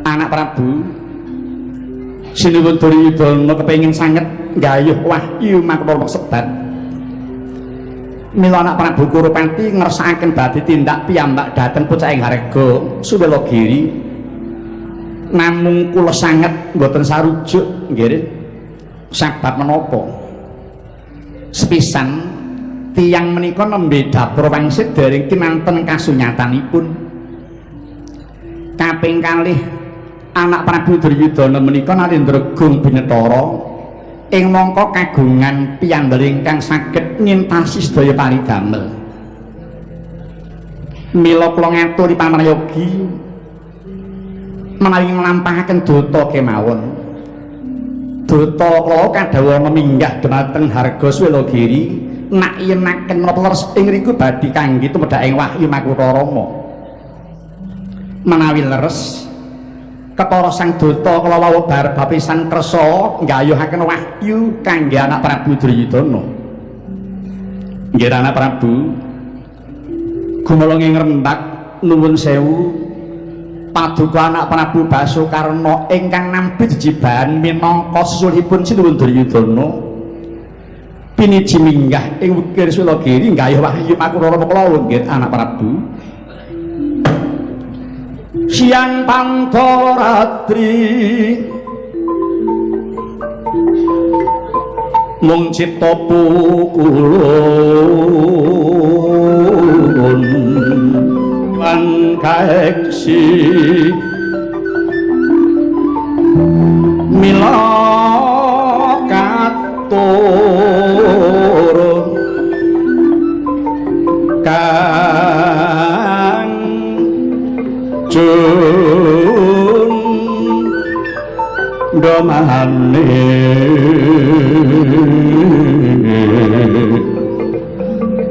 Anak Prabu Sinuwun Duryudana kepengin sanget nggayuh wahyu makna sebat. Mila anak Prabu Kurupati ngersakaken badhe tindak piyambak dhateng pucaking harga Suwelagiri. Namung kula sanget mboten sarujuk nggih. Sebab menapa? Sepisan tiyang menika nembe dapur wangsit dereng kinanten kasunyatanipun. Kaping kalih anak Prabu Duryudana menika Narendra-gung Binetara ing mangka kagungan piyambal ingkang saged ngintasi sedaya paridamel. Mila kula ngaturi pamrayogi menawi nglampahaken dota kemawon. Dota kula kadhawana minggah dhumateng harga Suwelagiri nak yenaken menapa leres ing riku badhe kangge tumedhak ing wahyu Makutha Rama. Menawi leres Ketara sang Dota kala wau bab pisan kersa nggayuhaken wahyu kangge anak Prabu Duryudana. Nggih anak Prabu, gumala ing Rembag nuwun sewu paduka anak Prabu Basukarna ingkang nampi jejibahan minangka susulipun Sinuwun Duryudana piniji minggah ing wekir Suwelagiri nggayuh wahyu Makutha Rama kala nggih anak Prabu. Siang Pantaratri mung cipta pukulun lan kaeksi mila katur Jun domane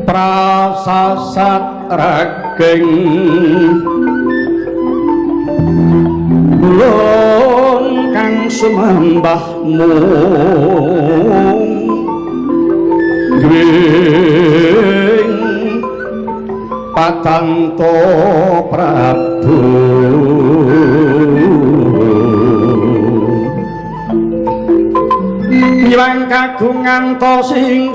prasasat rageng ulun kang sumembahmu gring Patanto Prabu Milang kagungan to sing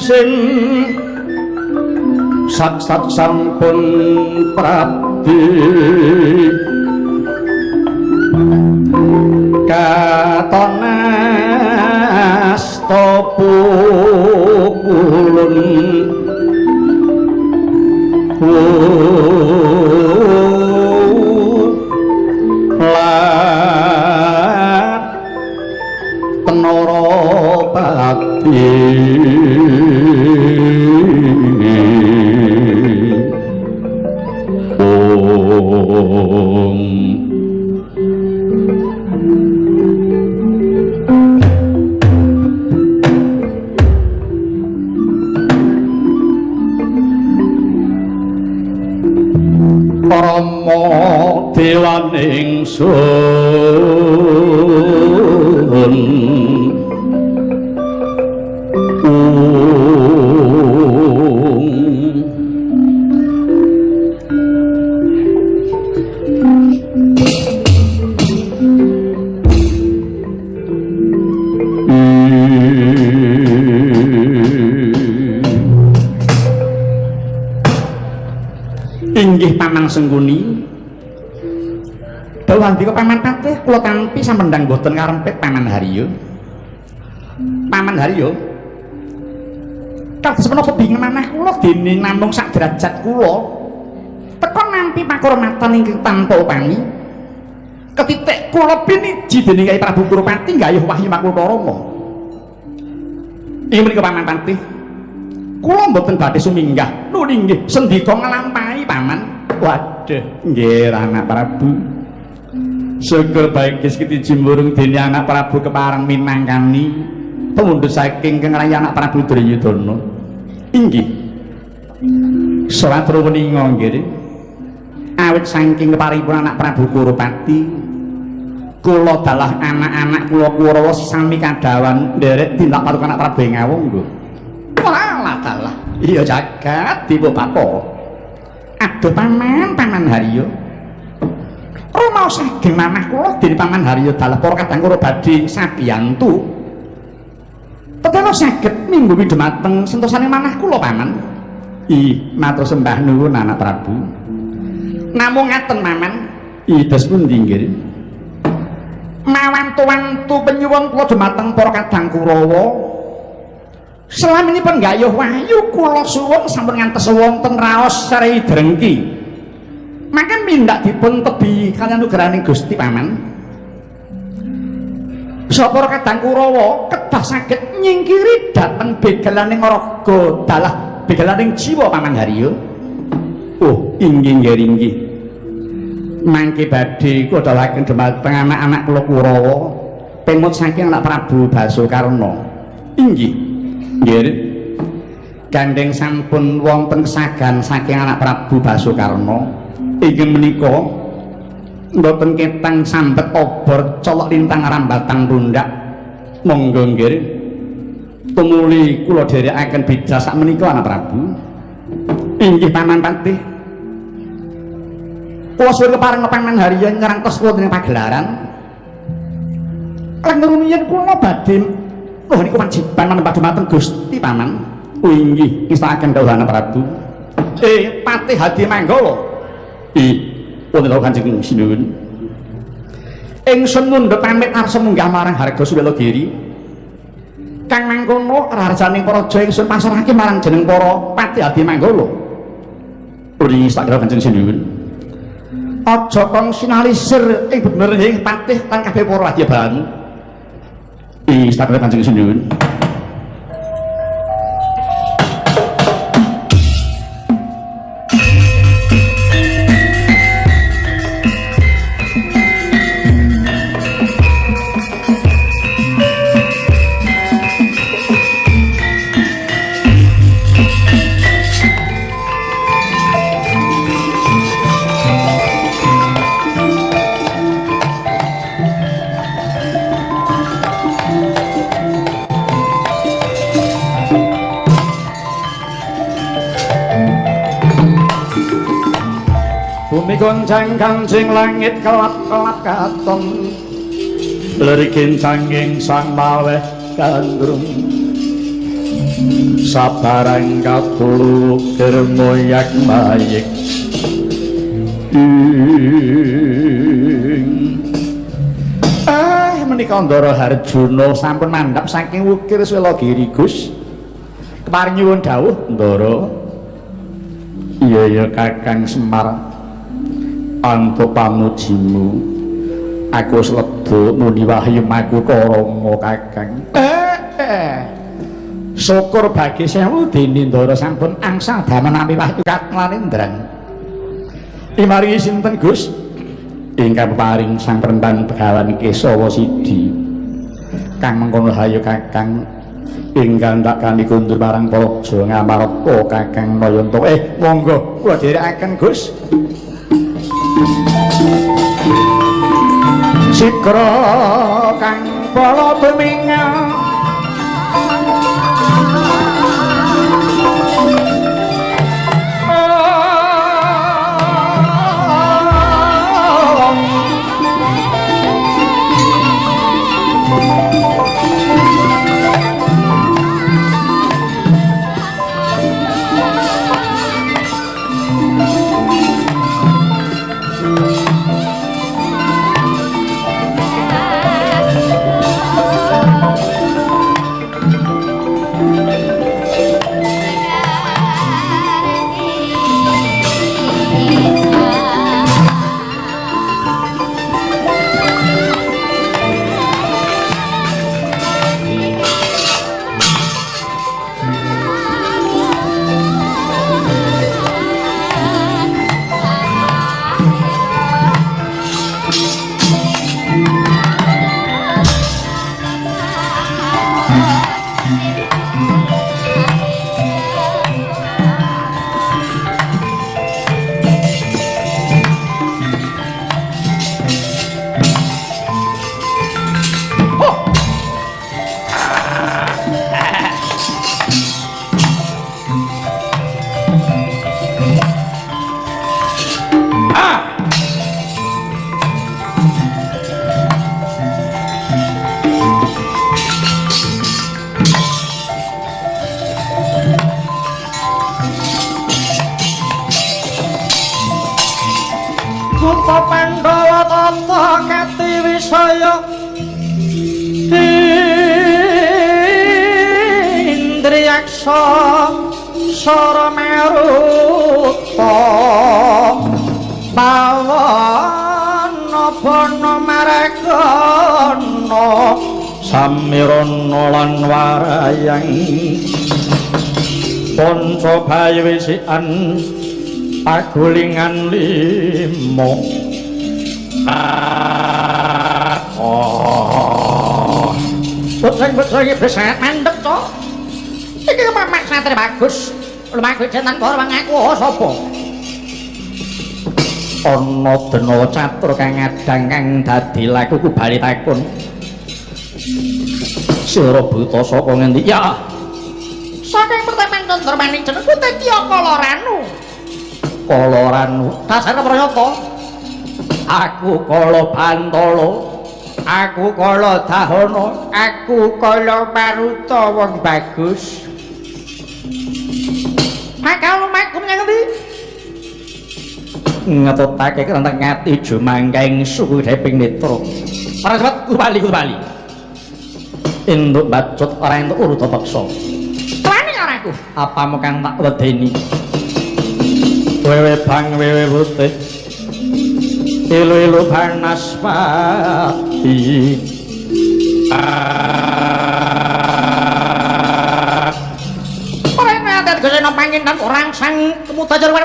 sat sampun prabdi katonas to pukulun lat tenara bakti Rama dewan ingsun inggih Paman Sengguni dawuh ndika Paman Patih kula tampi sampun ndang boten karempit Paman Haryo. Paman Haryo kados menapa bingung manah kula dene namung sak derajat kula teka nampi pakurmatan ingkang tanpa upami ketitik kula piniji dening Kyai Prabu Kurupati nggayuh wahyu Makutha Rama. Inggih menika Paman Patih kula mboten badhe suminggah nuli nggih sendika nglampahi Paman. Waduh nggih anak Prabu syukur baik kiti jimburung dene anak Prabu kepareng minangkani pemundhut saking Kang Rayi anak Prabu Duryudana. Inggih sawatur menika nggih awit saking keparipun anak Prabu Kurupati kula dalah anak-anak kula Kurawa sami kadawan nderek tindak paruka anak Prabu Ngawung lho. Walah dalah iya jagat dipo bapak. Aduh Paman Haryo rumaos ageng manah kula dening Paman Haryo dalah para kadang kula badhe sabiyantu. Tetela saged minggu dhumateng sentosane manah kula Paman. Matur sembah nuwun anak Prabu. Namung ngaten Paman. Dos pundi nggih? Mawantu-wantu penyuwun kula dhumateng para kadang Kurawa. Salaminipun gayuh wahyu kula suwun sampun ngantos wonten raos Sri Drengki. Maka mindak dipun tebi kaliyan nugraning Gusti Paman. Sapa kadang Kurawa kedah saged nyingkiri dhateng begelaning raga dalah begelaning jiwa Paman Haryo. Oh, inggih nggih inggih. Mangke badhe kula dalaken dhumateng anak-anak kula Kurawa pemut saking anak Prabu Basukarna. Inggih. Nggih. Gandeng sampun wonten kesagan saking anak Prabu Basukarna. Inggih menika mboten ketang sambet obor colok lintang rambatang tundak. Monggo nggih. Tumuli kula dherekaken bidhah sak menika anak Prabu. Inggih Paman Patih. Kula suwun kepareng Paman Haryo ngrangtos wonten ing pagelaran. Lan rumiyin kula badhe niku wajiban menembah dhumateng Gusti Paman. Inggih ngestakaken dawuh anak Prabu. Patih Hadi Manggala. Wonten Kanjeng Sinuwun. Ingsun mundhut pamit arsa munggah marang Hargaswila Giri. Kang mangkono raharjaning praja ingsun pasrahake marang jeneng para Patih Hadi Manggala. Uri sakira Kanjeng Sinuwun. Aja kong sinalisir ing bener ing patih lan kabeh para wadyaban. Sakira Kanjeng Sinuwun. Bumi goncang kancing langit kelap-kelap katon lerikin canging sang maweh gandrung sabarang katulu germoyak mayik menika Ndara Harjuna sampun mandhap saking wukir Swela Giri Gus keparing nyuwun dawuh Ndara. Iya Kakang Semar antuk pamujimu aku sleda muni wahyu maku karama Kakang. Syukur bagi sewu dene Ndara sampun angsal damenawi wahyu Katlanendran. Imaringi sinten Gus? Ingkang paring sang Prentan Begawan Kesawa Sidi. Kang mengkono hayu Kakang ingkang tak kani kundur marang praja ngamarta Kakang Nayanta. Monggo kula dherekaken Gus. Sikra kang pala bemingal tata kati wisaya indriyaksa sara meruta bawana bana marekana samirana lan warayang panca bayu wisikan pagulingan limo Bocah-bocah iki bisa mandek to. Iki mamak santri bagus. Lumaku jenengan para ngaku sapa? Ana dena catur kang adang kang dadi lakuku bali takun. Sira buta saka ngendi? Ya. Saking pertemuan Cendramani jenengku Tetya Kaloranu. Kaloranu. Dasar prayata. Aku Kala Bantala. Aku Kala Dahana. Aku Kala Maruta wong bagus. Maka lumaku menyang endi? Ngetutake kenteng ngati jumangking suku deping netra. Ora cepet kubali. Induk bacut ora entuk uruta paksa. Wani ora aku. Apamu kang tak wedeni? Wewe bang wewe putih. Ilu-ilu banaspati. Ora ada gesena panginten orang sang kemudajar wis.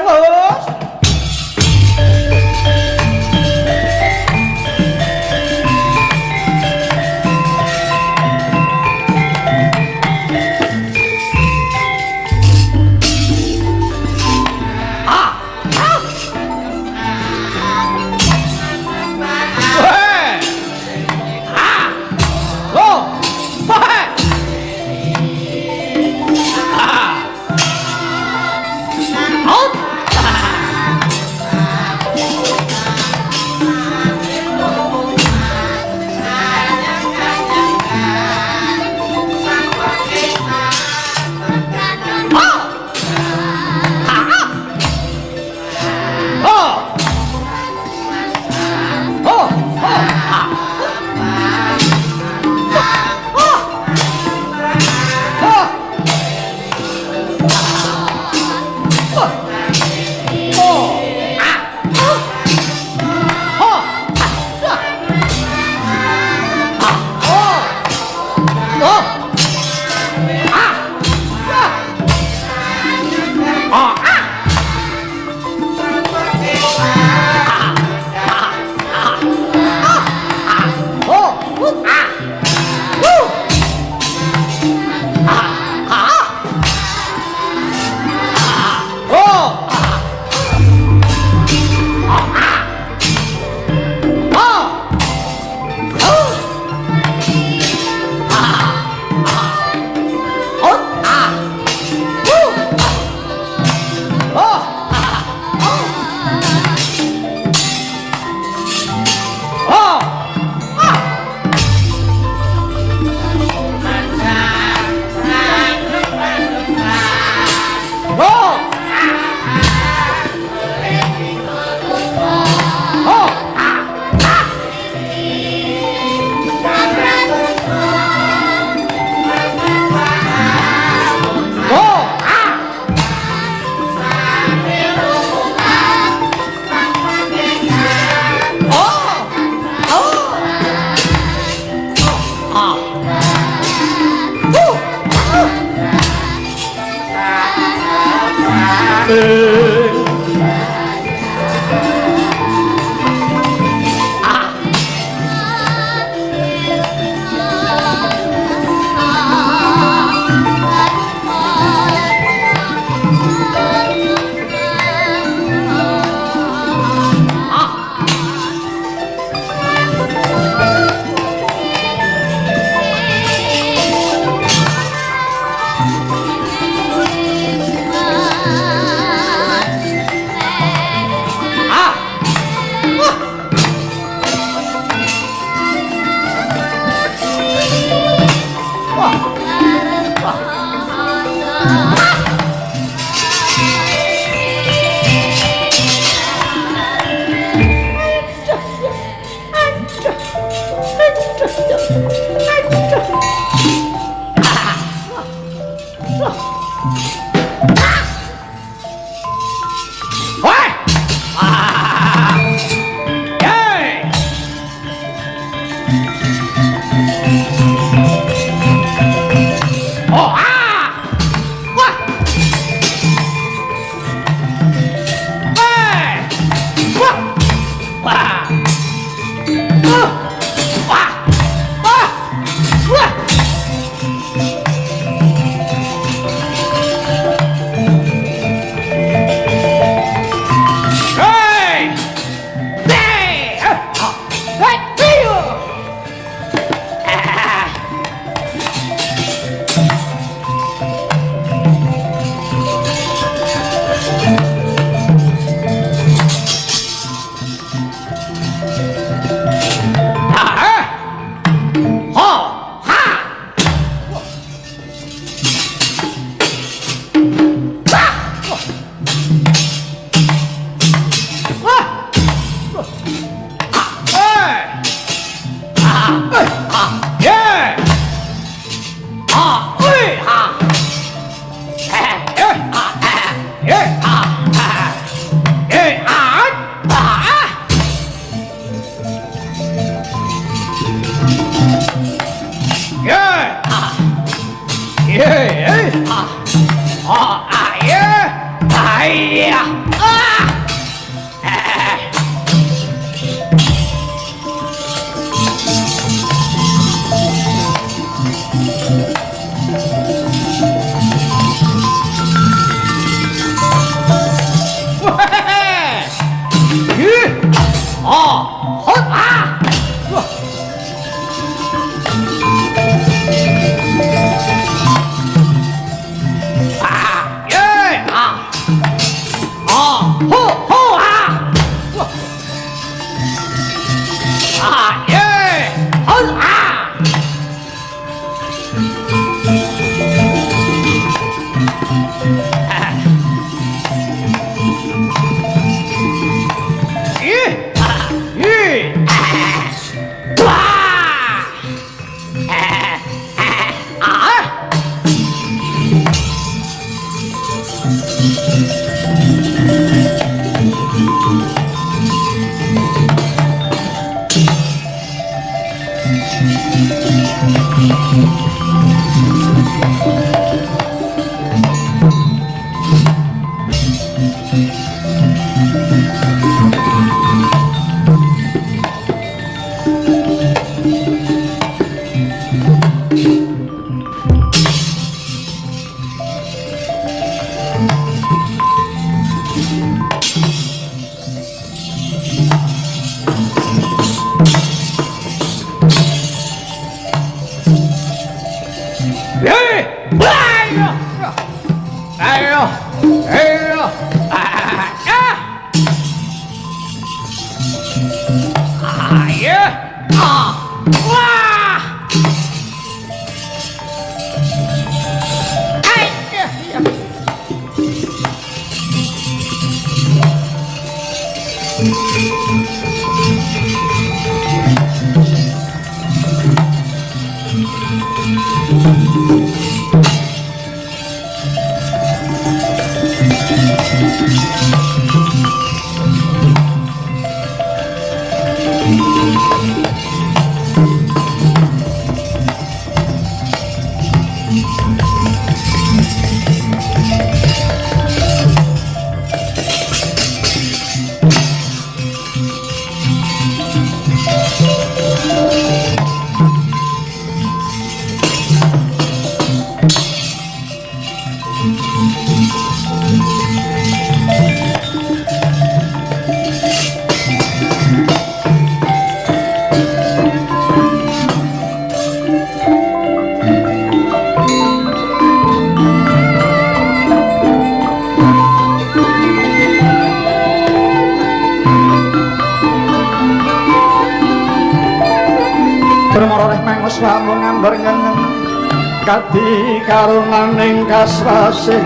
Kadi karunaning kaswasih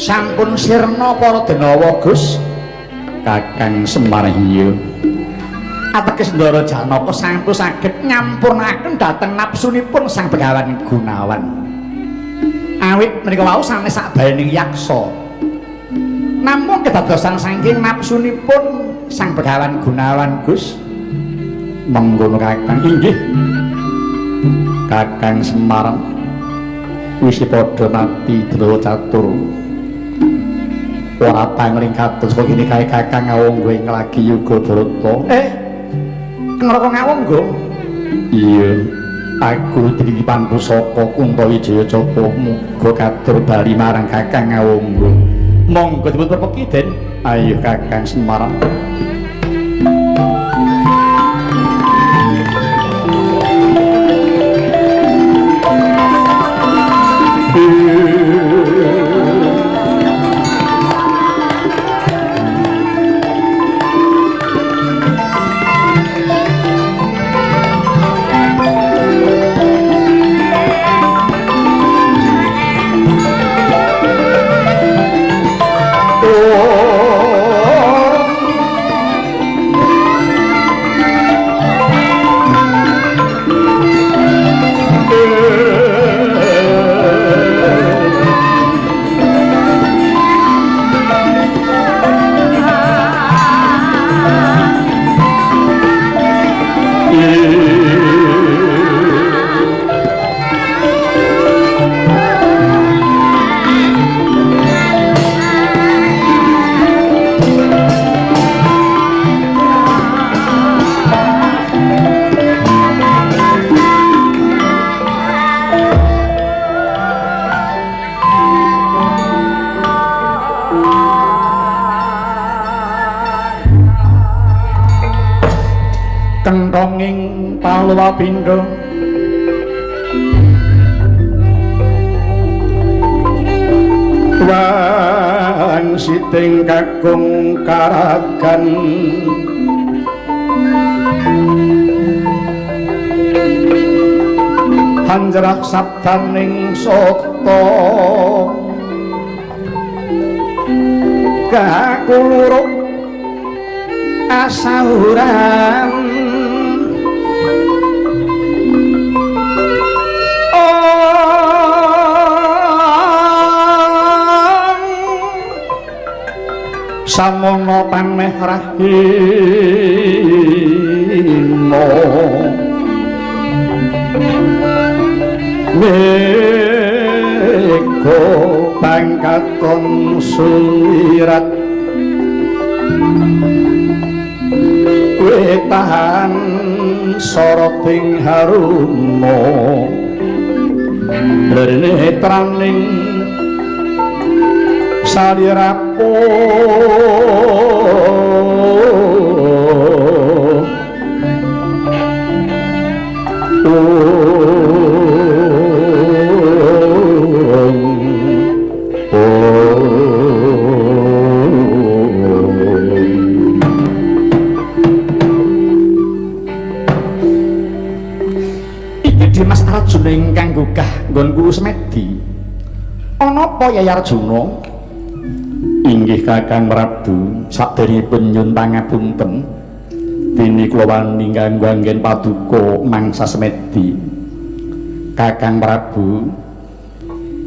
sampun sirna para denawa Gus Kakang Semar Hiyo ateges Ndara Janaka sampun saged nyampurnaken dhateng napsunipun Sang Begawan Gunawan awit menika wau sanes sakbayaning yaksa namung kedadosan saking napsunipun Sang Begawan Gunawan Gus mengkono Kakang inggih Kakang Semar wis padha mati Drawa Catur ora pangling kados kok ngene kae Kakang Ngawangga ing lagi Yuga Brata. Ngroko Ngawangga? Iya. aku titipan pusaka Kuntawijaya Capa muga katur bali marang Kakang Awangga. Monggo dipun perpeki Den. Ayo Kakang Semar. Kentonging Palawapindha wangsiting kakung karagan hanjrah sabdaning sata kakuluruk asahuran samono panmeh rahina meko pangkaton suwirat wetahan soroting haruna netraning salirapo Dimas Arjuna ingkang gugah nggonku semedi. Ana apa Yai Arjuna? Inggih Kakang Prabu, saderengipun nyuwun pangapunten. Dene kula wani kanggo anggen paduka mangsa semedi. Kakang Prabu,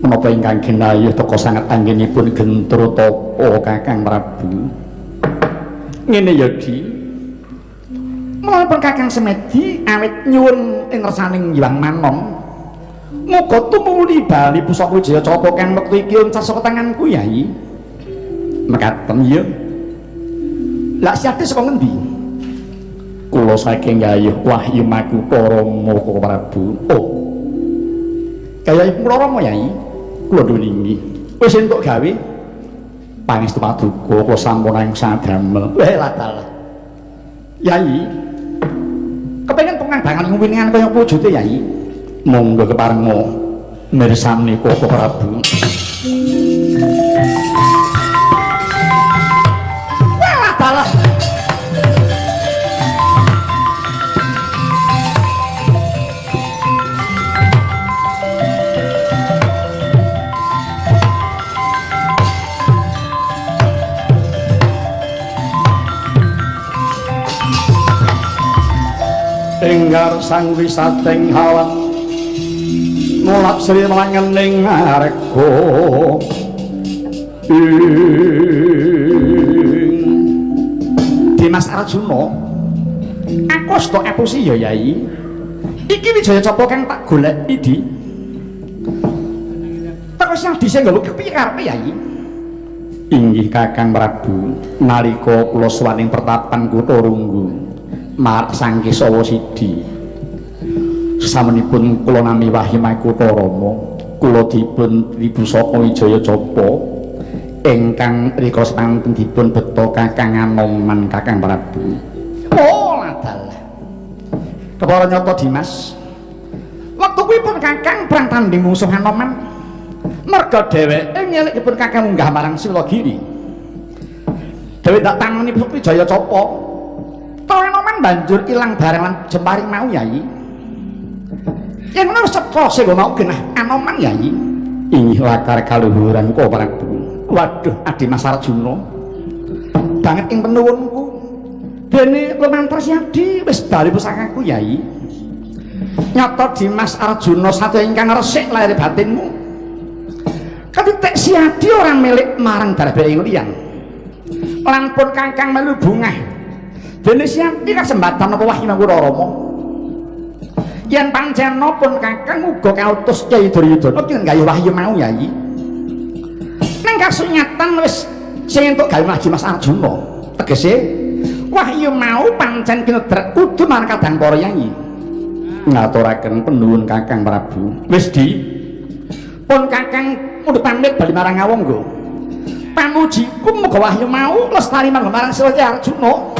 menapa ingkang ginayuh teka sanget anggenipun gentur tapa Kakang Prabu? Ngene ya, Di. Menapa Kakang Semedi awit nyuwun ing ngersaning Hyang Manom muga tumuli bali pusaka Wijaya Capa kang wektu iki uncar saka tanganku Yai. Mekaten ya. Lah siate saka ngendi? Kula saking gayuh Wahyu Makutha Rama Prabu. Oh. Kaya kula Rama Yai. Kula nuwun wis entuk gawe pangestu paduka kula sampun ing sadamel. Lah dalah. Yai kepengen pengambangan ngwingan kaya apa wujude Yai? Monggo keparenga mirsani Koko Prabu. Wah, dalah. Enggar sang wisating halang ngulap sri langening arga Dimas Arjuna aku sedok epusi ya Yai. Iki Wijaya Capa kang tak golek iki terus yang dhisik nggawa kepiye karepe Yai? Inggih Kakang Prabu, nalika kula suwaning pertapan Kutha Runggu Marak Sangki Sawa Sidi Samanipun kula nami Wahimakutha Rama, kula dipun Ibu Saka Wijaya Japa ingkang rika semanten dipun beta Kakang Anoman Kakang Prabu. Oh, adalah. Kepara nyata Dimas. Wektu kuwi pun Kakang perang tanding musuh Anoman. Merga dheweke nyelikipun Kakang munggah marang Silagiri. Dheweke tak tangani Wijaya Capa. Anoman banjur ilang bareng lan jemparing mau Yai. Yen ngono setha sing ana genah Anoman Yai. Inggih lakar kaluhuran kula Prabu. Waduh, Adi Mas Arjuna. Banget ing penuwunku. Dene lumantar Si Adi wis bali pusakaku Yai. Nyata Dimas Arjuna satu ingkang resik lahir batinmu. Ketitik Si Adi ora milik marang darabeke liyan. Lan pun Kakang melu bungah. Dene Si Adi kasembatan apa Wahimakutha Rama. Yen pancen pun Kakang uga kautus Kyai Duryudana ki nggayuh wahyu mau Yai. Nang kasunyatan wis sing entuk gawe Mas Arjuna. Tegese wahyu mau pancen kinedrek kudu marang kadang para Yai. Ngaturaken penuwun Kakang Prabu. Wis di pun Kakang mundhut pamit bali marang Ngawangga. Pamujiku muga wahyu mau lestari marang Sira Arjuna.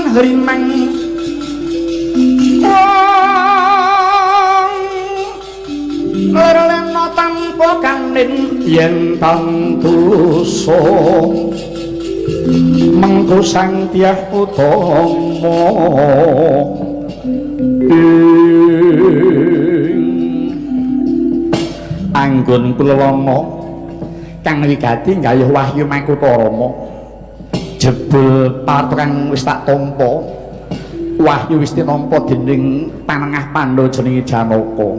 Hrimang wong lelena tanpa kanin yen tantusa mengko sang tiyah utama anggon kulawanga kang wigati nggayuh Wahimakutha Rama. Jebul patrang wis tak tampa. Wahyu wis tinampa dening panengah Pandhawa jenenge Janaka.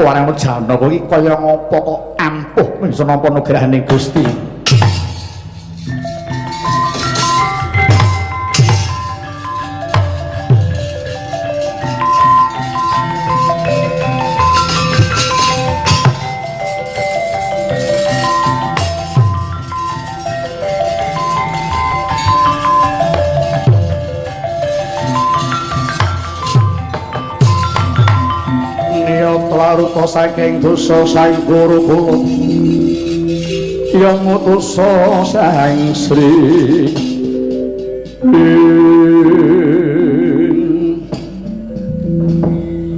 Ora ana Janaka iki kaya ngapa kok ampuh bisa nampa nugrahane Gusti. Laruta saking dosa sang guru kula yang mutusa sang Sri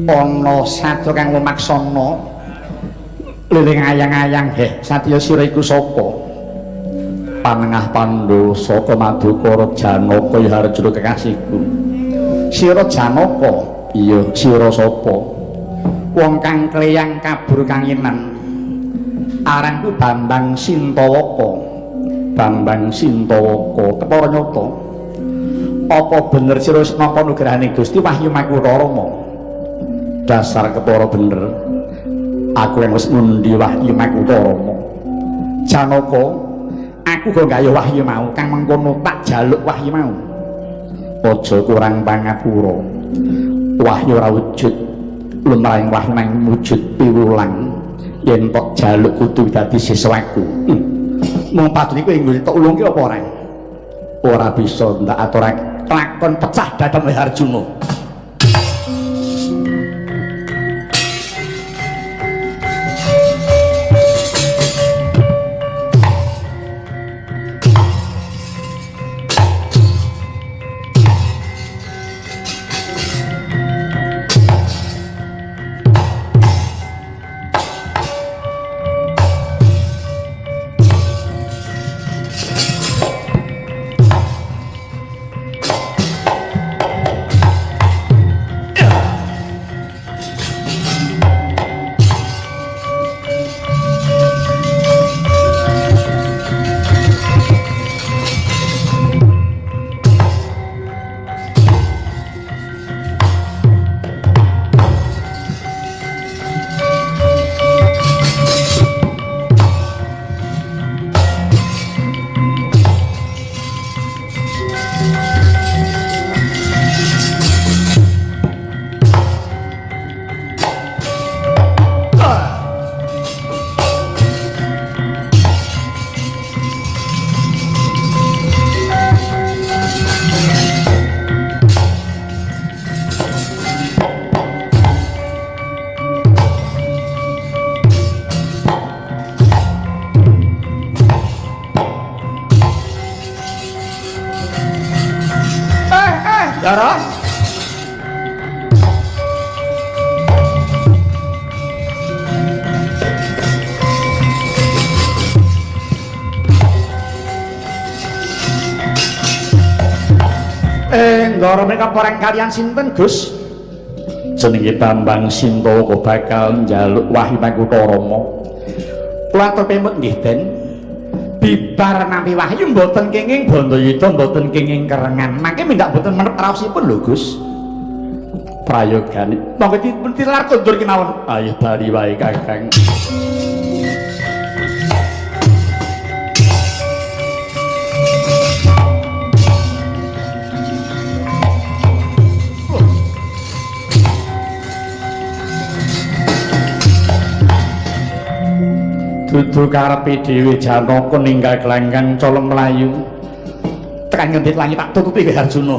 ana satu kang lumaksana liring ayang-ayang satya sira iku sapa panengah Pandhawa saka Madukara Janaka ya Arjuna kekasihku sira Janaka iya sira sapa wong kang kleyang kabur kanginan aranku Bambang Sintawaka. Bambang Sintawaka kepara nyata apa bener sira wis nampa nugrahane Gusti Wahimakutha Rama? Dasar kepara bener aku yang wis ngundi Wahimakutha Rama. Janaka aku kok nggayuh wahyu mau kang mengkono tak jaluk wahyu mau aja kurang pangapura wahyu ora wujud lumrahing wahyu nang wujud piwulang yen tok jaluk kudu dadi siswaku. Mung padune kowe nggone tok ulungke apa ora? Ora bisa ndak aturake lakon pecah dadam Arjuna. Ndara menika pareng kalian sinten, Gus? Jenenge Bambang Sintaka bakal njaluk Wahyu Makutha Rama. Kula atur pemut nggih, Den. Bibar nampi Wahyu mboten kenging Bandayuda mboten kenging kerengan. Mangke mindak mboten menep raosipun lho, Gus. Prayogane monggo dipun tilar kondur kemawon. Ayo bali wae Kakang. Dudu karepe dhewe Janaka ninggal gelanggang colong mlayu. Tekan ngendit langit tak tutupi nggih Arjuna.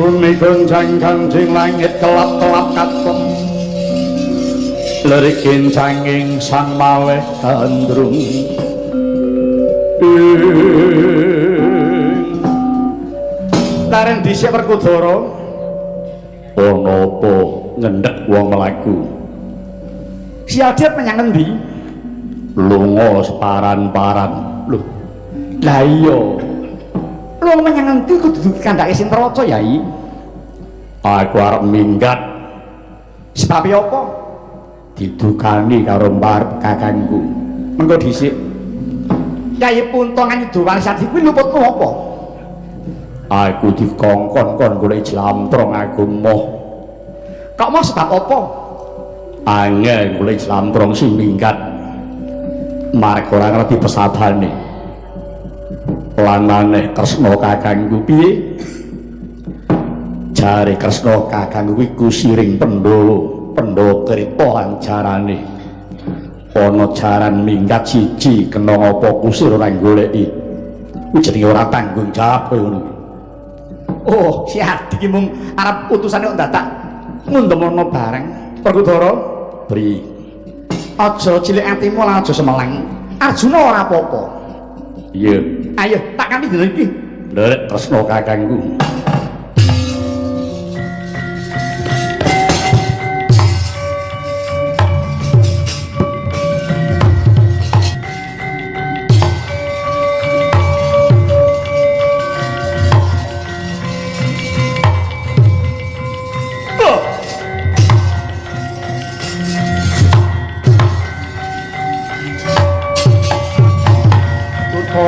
Bumi gonjang kanjing langit kelap-kelap katon lerikin canging sang maweh gandrung Laren dhisik Werkudara ana apa ngendhek wong mlaku Si Adit menyang endi? lunga separan-paran lho Lah iya lu menyang endi kudu kandhake Sintraca Yai aku arep minggat sebab apa? didukani karo mbarep kakangku Mengko dhisik Yai Puntongan Yudhawalisadi kuwi luputmu apa? aku dikongkon kon golek jlamtrong aku moh Kok mau sebab apa? angel golek jlamtrong sing minggat marga ora ngerti pesadane lan maneh Kresna kakangku piye jare Kresna kakangku kuwi kusiring Pandhawa Krita lan jarane ana jaran minggat siji kena apa kusir ora goleki kuwi jenenge ora tanggung jawab ngono Oh, si Adi ki mung arep utusane kok dadak ngundemono bareng. Werkudara, pri aja cilik atimu lan aja semelang. Arjuna ora apa-apa. iya Ayo, tak kanthi dina iki. nderek Kresna kakangku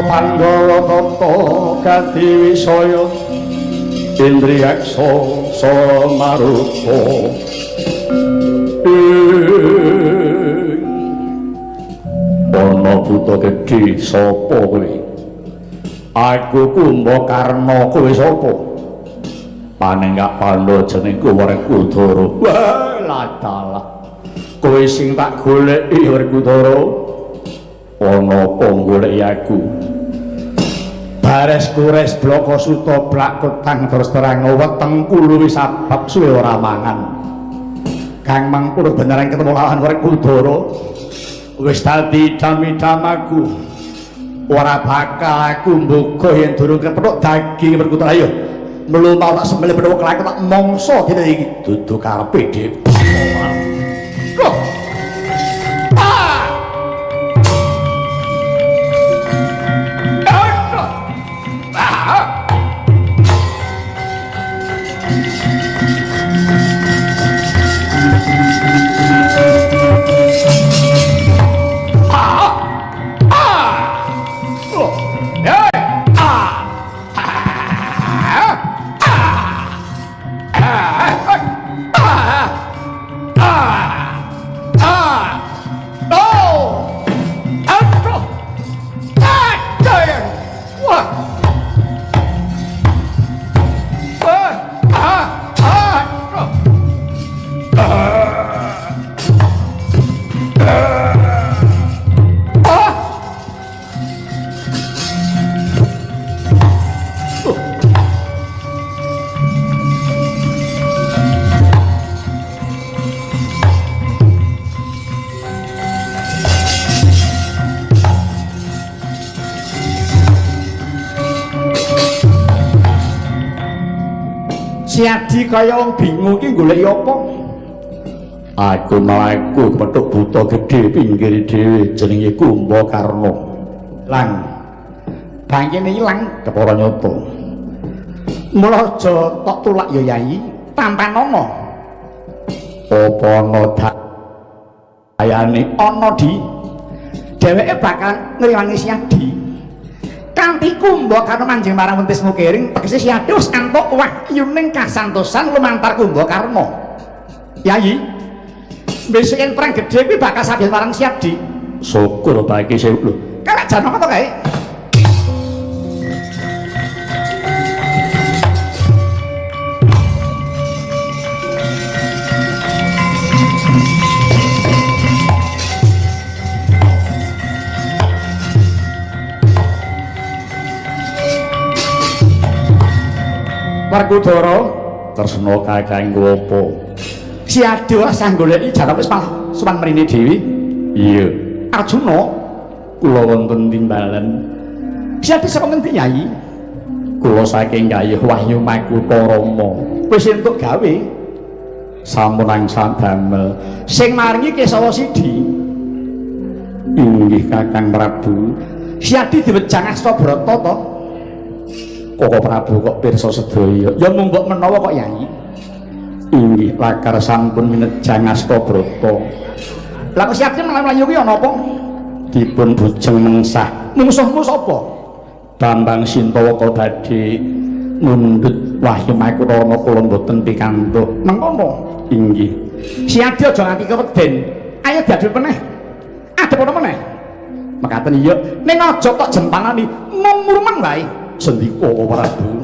Pandhawa tata Kadiwisaya Indriyaksa samarupa ana buta gedhe sapa kowe aku Kumbakarna kowe sapa panenggak Pandhawa jenengku Werkudara wah ladalah kowe sing tak goleki Werkudara ana apa goleki aku bares kures bloko suta blak ketang terus terang weteng kulo wis sabab suwe ora mangan kang mangkur beneran ketemu lawan Werkudara wis dadi dami-damaku ora bakal aku mbuka yen durung kepethuk daging Werkudara ayo melu mau tak sembelih bedhok kelak tak mangsa dina iki dudu karepe dhewe Si Adi kaya wong bingung iki goleki apa? Aku mlaku kepethuk buta gedhe pinggir dhewe jenenge Kumbakarna. Lang bangkene ilang kepara nyata. Mula aja tok tulak ya Yai, tampan ana. Apa ana dayane ana di dheweke bakal ngriwangi Si Adi. Kanthi Kumbakarna manjing marang Wentis Mukiring tegese Si Adi wis antuk wahyuning kasantosan lumantar Kumbakarna. Yai, besok yang perang gede kuwi bakal sabian marang Si Adi. Syukur ta iki sing lho. Kalek Janaka to kae. Werkudara tresna kanggo apa? Si Adi ora sang goleki Janaka wis malah sowan mrene dhewe. Iya. Arjuna kula wonten timbalan. Si Adi saka ngendi Nyai? Kula saking gayuh Wahyu Makutha Rama. Wis entuk gawe. Sampun angsal damel. Sing maringi Kesawa Sidi. Inggih Kakang Prabu. Si Adi diwejang Astabrata to? Koko Prabu kok pirsa sedaya. Ya mung mbok menawa kok Yai. Inggih lakar sampun minejang Astabrata. Lah kok Si Adi mlayu kuwi ana apa? Dipun bujeng mengsah. Mungsuhmu sapa? Bambang Sintawaka badhe mundhut Wahyu Makutha Rama kula mboten pikantuk. Mengkono? Inggih. Si Adi aja nganti keweden. Ayo diadu meneh. Adep ana meneh. Mekaten iya, ning aja tok jempanani mung murmen wae. Sendika Prabu.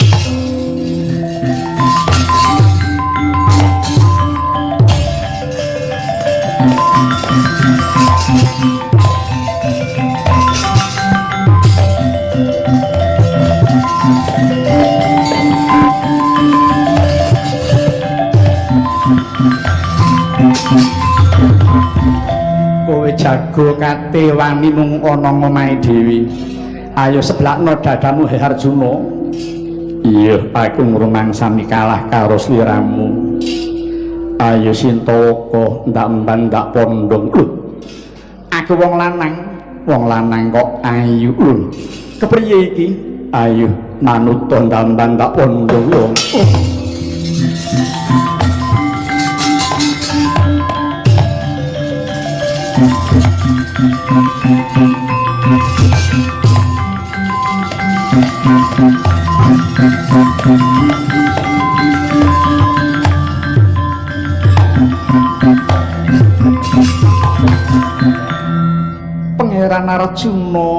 Kowe jago kate wani mung ana ngomahe dhewe. Ayo seblakno dadamu He Arjuna. Iya, aku ngrumangsani kalah karo sliramu. Ayo Sintawaka ndak emban ndak pondong. Lho. Aku wong lanang kok ayu lho. Kepriye iki? Ayo manut ndak emban ndak pondong lho. Pangeran Arjuna,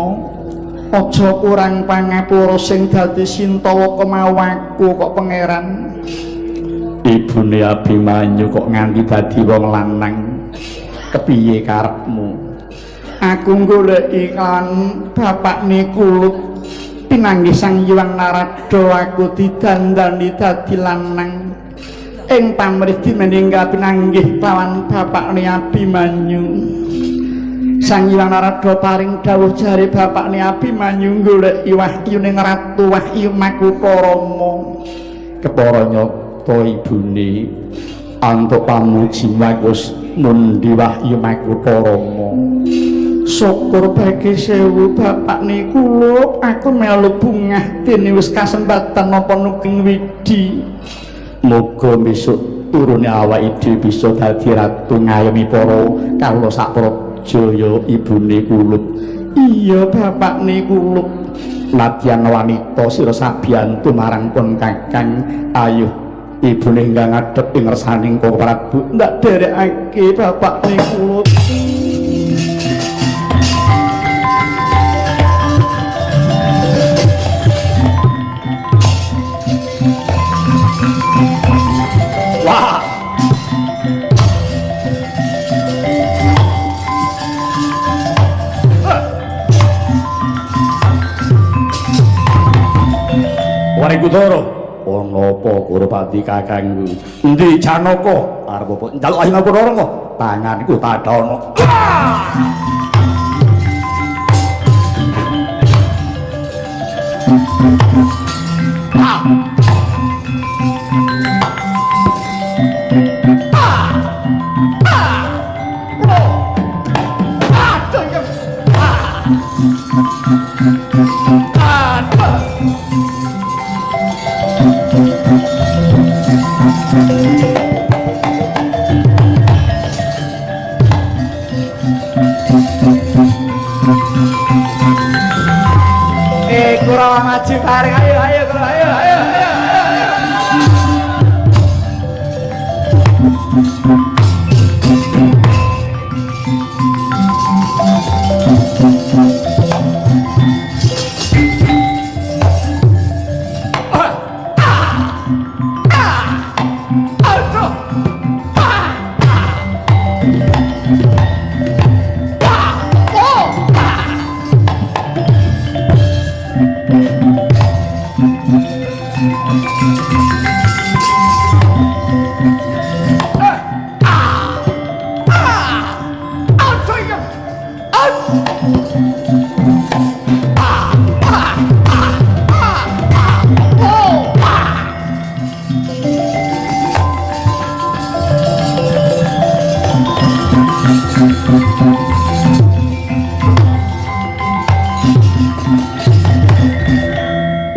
aja kurang pangapura sing dadi Sintawaka mawaku kok Pangeran. Ibune Abimanyu kok nganti dadi wong lanang. Kepiye karepmu? Aku goleki kan bapakne Kulut pinanggih Sang Hyang Narada aku didandani dadi lanang ing pamrih dimeninggal pinanggih lawan bapakne Abimanyu. Sang Hyang Narada paring dawuh jare bapakne Abimanyu goleki wahyuning Ratu Wahyu Makutha Rama. Kepara nyata ibune antuk pamuji bagus mundi Wahyu Makutha Rama. Syukur bagi sewu bapakne Kulut aku melu bungah dene wis kasempatan napa nuking widi. Muga besok turune awake dhewe bisa dadi ratu ngayomi para kawula sak Jaya ibune Kulut. Iya bapakne Kulut. Nadyan wanita sira sabiyantu marang pun Kakang. Ayo ibune ingkang ngadhep ing ngersaning Koko Prabu ndak derekake bapakne Kulut. Wah. Warikudara, ana apa Kurupati kakangku? Endi Janaka? Arep apa? Njaluk ayo Makutha Rama. Tanganku tadana. Ah. Kurawa maju bareng ayo ayo Kurawa ayo ayo ayo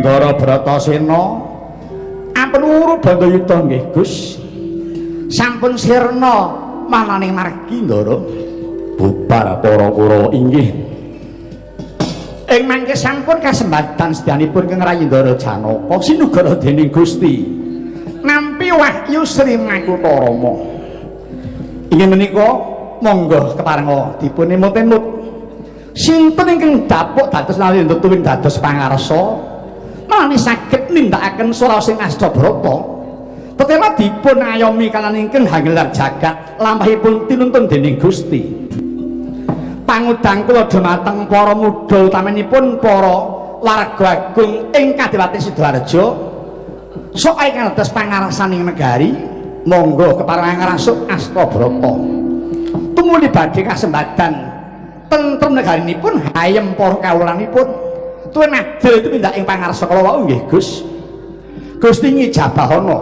Ndara Bratasena ampun uru Bandayuda nggih Gus sampun sirna mananing margi Ndara bubar para Kurawa inggih ing mangke sampun kasembatan sedyanipun Kang Rayindara Janaka sinugara dening Gusti nampi wahyu Sri Makutharama inggih menika monggo keparenga dipun emut-emut sinten ingkang dapuk dados Rayindra tuwin dados pangarsa mani saged nindakaken sura sing Astabrata tetela dipun ayomi kalan ingkang hanggelar jagat lampahipun tinuntun dening Gusti pangudang kula dhumateng para muda utaminipun para warga agung ing Kadipaten Sidoarjo sok ingkang dados pangarsaning negari monggo kepareng ngrasuk Astabrata tumuli badhe kasembadan tentrem negarinipun hayem para kawulanipun tuwin adil itu mindak ing pangarsa kala wau nggih Gus Gusti ngijabahana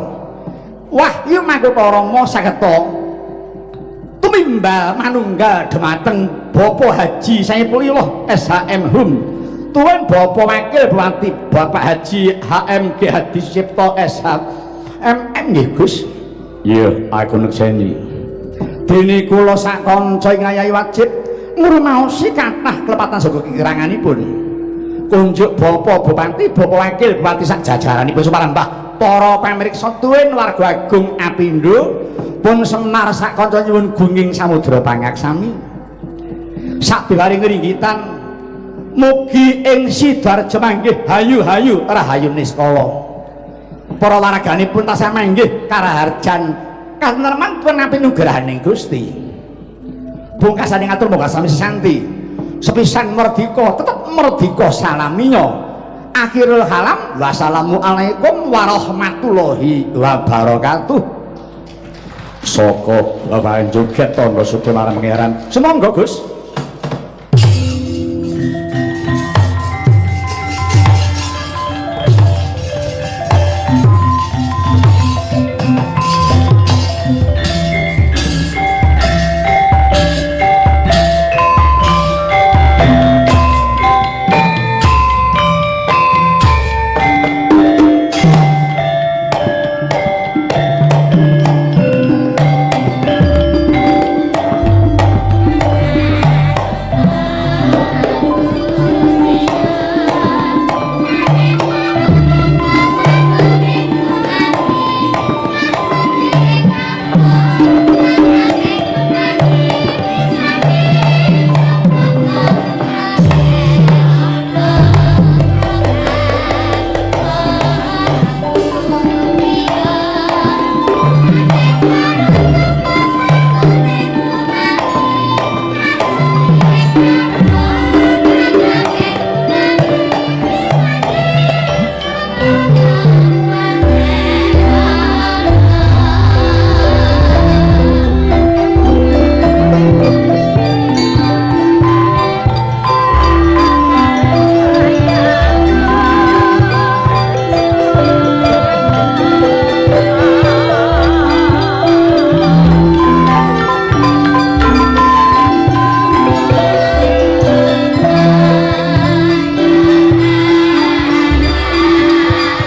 wahyu Makutharama sageta tumimbal manunggal dhumateng Bapak Haji Saipulillah SHM Hum tuwin Bapak Wakil Bupati Bapak Haji HMG Hadi Cipto SHMM nggih Gus iya aku nekseni dene kula sak kanca ing ngayahi wajib ngrumaosi kathah klepatan saga kikiranganipun kunjuk Bapak Bupati, Bapak Wakil Bupati sak jajaranipun sumarembah para pamirsa tuwin warga agung Apindo pun senar sak kanca nyuwun gunging samudra pangaksami sak biwaring ngringgitan mugi ing Sidoarjo manggih hayu-hayu rahayu niskala para waraganipun tasih manggih karaharjan katentreman penapi nugrahaning Gusti bungkasaning atur monggo sami sesanti sepisan merdika tetep merdika salaminya akhirul kalam wassalamualaikum warahmatullahi wabarakatuh saka bapak joget tandha suci marang pangeran semonggo Gus